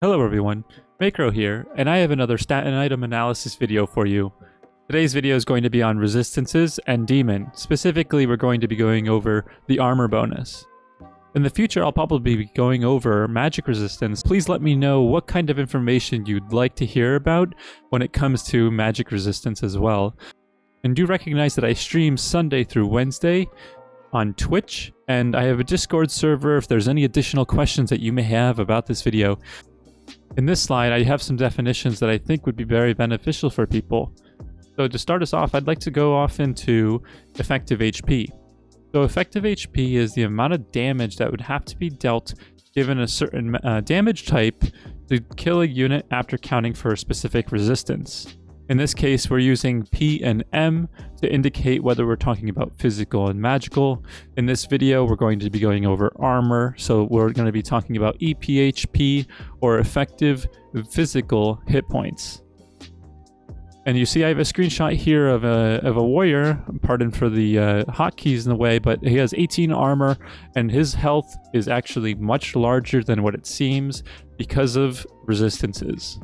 Hello everyone, Maecrow here, and I have another stat and item analysis video for you. Today's video is going to be on resistances and demon. Specifically, we're going to be going over the armor bonus. In the future, I'll probably be going over magic resistance. Please let me know what kind of information you'd like to hear about when it comes to magic resistance as well. And do recognize that I stream Sunday through Wednesday on Twitch, and I have a Discord server if there's any additional questions that you may have about this video. In this slide, I have some definitions that I think would be very beneficial for people. So to start us off, I'd like to go off into effective HP. So effective HP is the amount of damage that would have to be dealt given a certain damage type to kill a unit after counting for a specific resistance. In this case, we're using P and M to indicate whether we're talking about physical and magical. In this video, we're going to be going over armor, so we're going to be talking about EPHP, or effective physical hit points. And you see I have a screenshot here of a warrior, pardon for the hotkeys in the way, but he has 18 armor, and his health is actually much larger than what it seems because of resistances.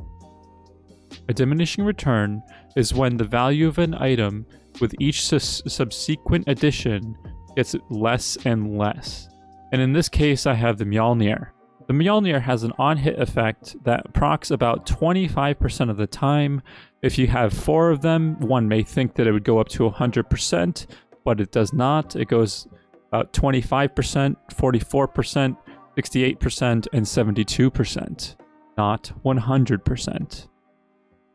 A diminishing return is when the value of an item with each subsequent addition gets less and less. And in this case, I have the Mjolnir. The Mjolnir has an on-hit effect that procs about 25% of the time. If you have 4 of them, one may think that it would go up to 100%, but it does not. It goes about 25%, 44%, 68%, and 72%, not 100%.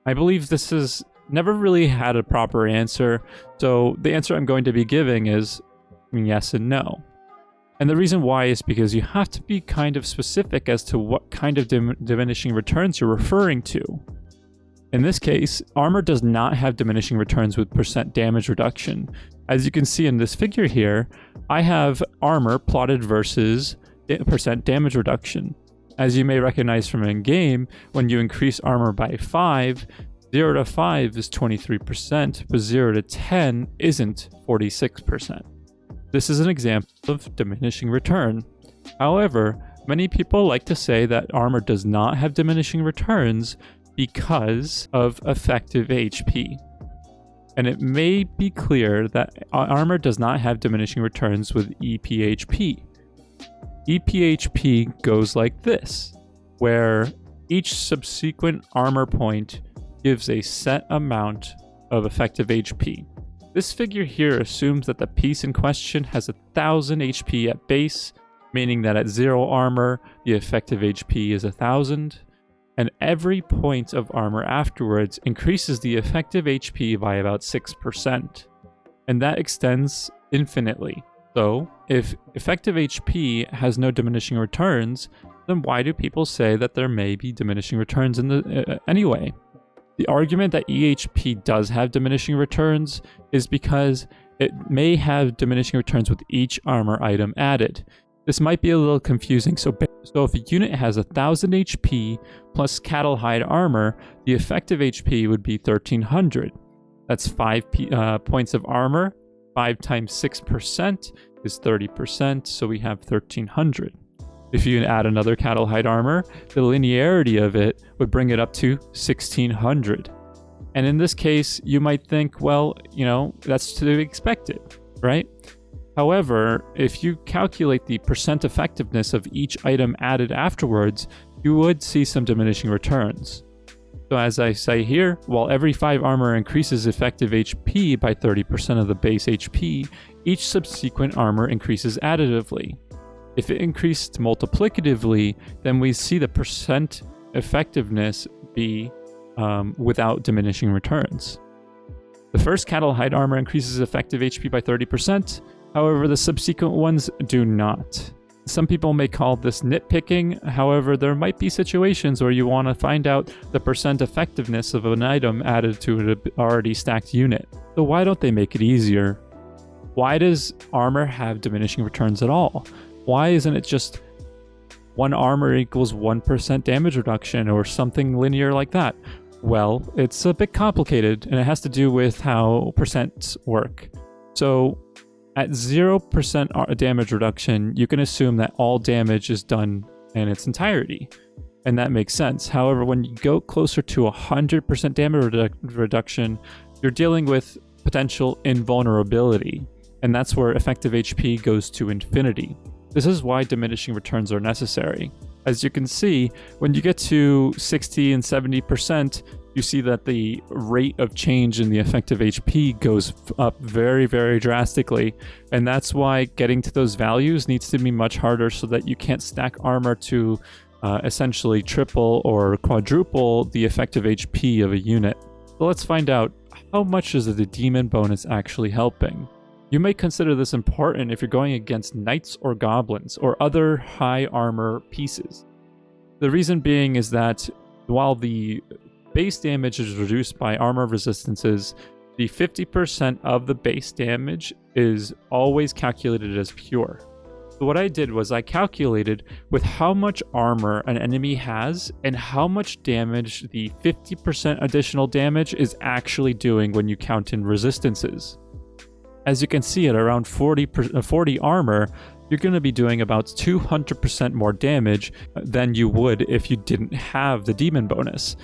I believe this has never really had a proper answer, so the answer I'm going to be giving is yes and no. And the reason why is because you have to be kind of specific as to what kind of diminishing returns you're referring to. In this case, armor does not have diminishing returns with percent damage reduction. As you can see in this figure here, I have armor plotted versus percent damage reduction. As you may recognize from in-game, when you increase armor by 5, 0 to 5 is 23%, but 0 to 10 isn't 46%. This is an example of diminishing return. However, many people like to say that armor does not have diminishing returns because of effective HP. And it may be clear that armor does not have diminishing returns with EPHP. EPHP goes like this, where each subsequent armor point gives a set amount of effective HP. This figure here assumes that the piece in question has 1000 HP at base, meaning that at 0 armor, the effective HP is 1000, and every point of armor afterwards increases the effective HP by about 6%, and that extends infinitely. So, if effective HP has no diminishing returns, then why do people say that there may be diminishing returns in the anyway? The argument that EHP does have diminishing returns is because it may have diminishing returns with each armor item added. This might be a little confusing, so if a unit has 1000 HP plus cattle hide armor, the effective HP would be 1300. That's 5 points of armor. 5 times 6% is 30%, so we have 1300. If you add another cattle hide armor, the linearity of it would bring it up to 1600. And in this case, you might think, well, that's to be expected, right? However, if you calculate the percent effectiveness of each item added afterwards, you would see some diminishing returns. So as I say here, while every 5 armor increases effective HP by 30% of the base HP, each subsequent armor increases additively. If it increased multiplicatively, then we see the percent effectiveness be without diminishing returns. The first cattle hide armor increases effective HP by 30%, however the subsequent ones do not. Some people may call this nitpicking, however there might be situations where you want to find out the percent effectiveness of an item added to an already stacked unit. So why don't they make it easier? Why does armor have diminishing returns at all? Why isn't it just 1 armor equals 1% damage reduction or something linear like that? Well, it's a bit complicated and it has to do with how percents work. So at 0% damage reduction, you can assume that all damage is done in its entirety. and that makes sense. However, when you go closer to 100% damage reduction, you're dealing with potential invulnerability, and that's where effective HP goes to infinity. This is why diminishing returns are necessary. As you can see, when you get to 60 and 70%, you see that the rate of change in the effective HP goes up very, very drastically. And that's why getting to those values needs to be much harder so that you can't stack armor to essentially triple or quadruple the effective HP of a unit. So let's find out, how much is the demon bonus actually helping? You may consider this important if you're going against knights or goblins or other high armor pieces. The reason being is that while the base damage is reduced by armor resistances, the 50% of the base damage is always calculated as pure. So what I did was I calculated with how much armor an enemy has and how much damage the 50% additional damage is actually doing when you count in resistances. As you can see, at around 40 armor, you're going to be doing about 200% more damage than you would if you didn't have the demon bonus.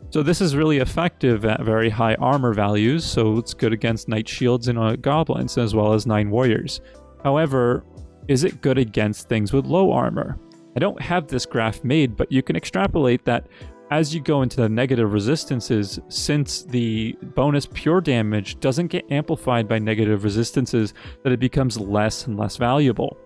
So this is really effective at very high armor values, so it's good against knight shields and goblins as well as 9 warriors. However, is it good against things with low armor? I don't have this graph made, but you can extrapolate that as you go into the negative resistances, since the bonus pure damage doesn't get amplified by negative resistances, that it becomes less and less valuable.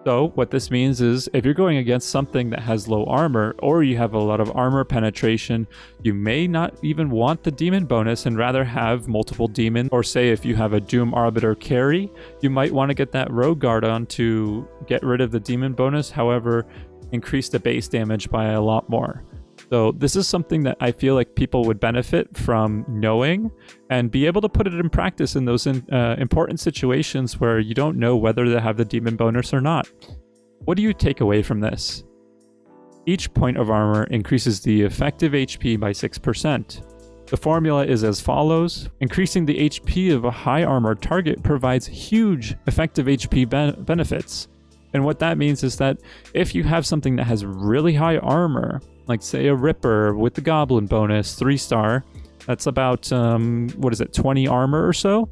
So what this means is if you're going against something that has low armor, or you have a lot of armor penetration, you may not even want the demon bonus and rather have multiple demon, or say if you have a Doom Arbiter carry, you might want to get that Rogue Guard on to get rid of the demon bonus, however, increase the base damage by a lot more. So this is something that I feel like people would benefit from knowing and be able to put it in practice in those important situations where you don't know whether to have the demon bonus or not. What do you take away from this? Each point of armor increases the effective HP by 6%. The formula is as follows. Increasing the HP of a high armor target provides huge effective HP benefits. And what that means is that if you have something that has really high armor, like say a Ripper with the Goblin bonus, 3-star, that's about, 20 armor or so,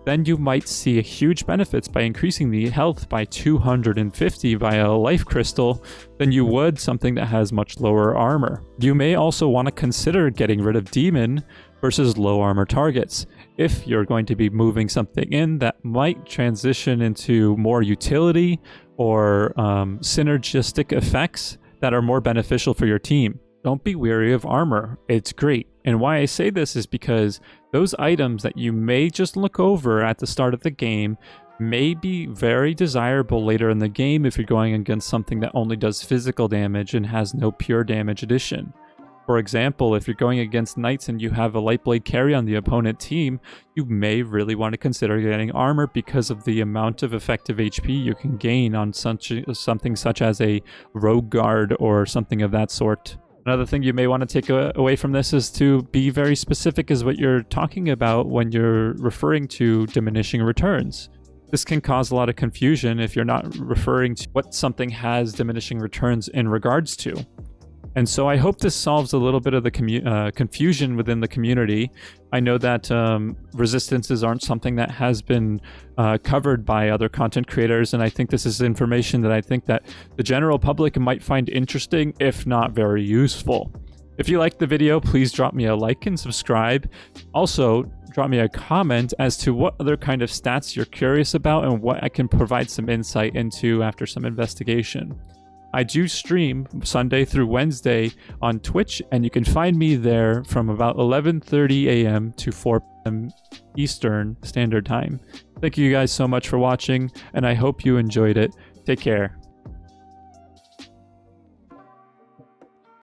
then you might see a huge benefits by increasing the health by 250 via life crystal than you would something that has much lower armor. You may also want to consider getting rid of demon versus low armor targets if you're going to be moving something in that might transition into more utility or synergistic effects that are more beneficial for your team. Don't be weary of armor. It's great. And why I say this is because those items that you may just look over at the start of the game may be very desirable later in the game if you're going against something that only does physical damage and has no pure damage addition. For example, if you're going against knights and you have a Lightblade carry on the opponent team, you may really want to consider getting armor because of the amount of effective HP you can gain on something such as a Rogue Guard or something of that sort. Another thing you may want to take away from this is to be very specific as what you're talking about when you're referring to diminishing returns. This can cause a lot of confusion if you're not referring to what something has diminishing returns in regards to. And so I hope this solves a little bit of the confusion within the community. I know that resistances aren't something that has been covered by other content creators, and I think this is information that I think that the general public might find interesting, if not very useful. If you liked the video, please drop me a like and subscribe. Also, drop me a comment as to what other kind of stats you're curious about and what I can provide some insight into after some investigation. I do stream Sunday through Wednesday on Twitch, and you can find me there from about 11:30 a.m. to 4 p.m. Eastern Standard Time. Thank you guys so much for watching, and I hope you enjoyed it. Take care.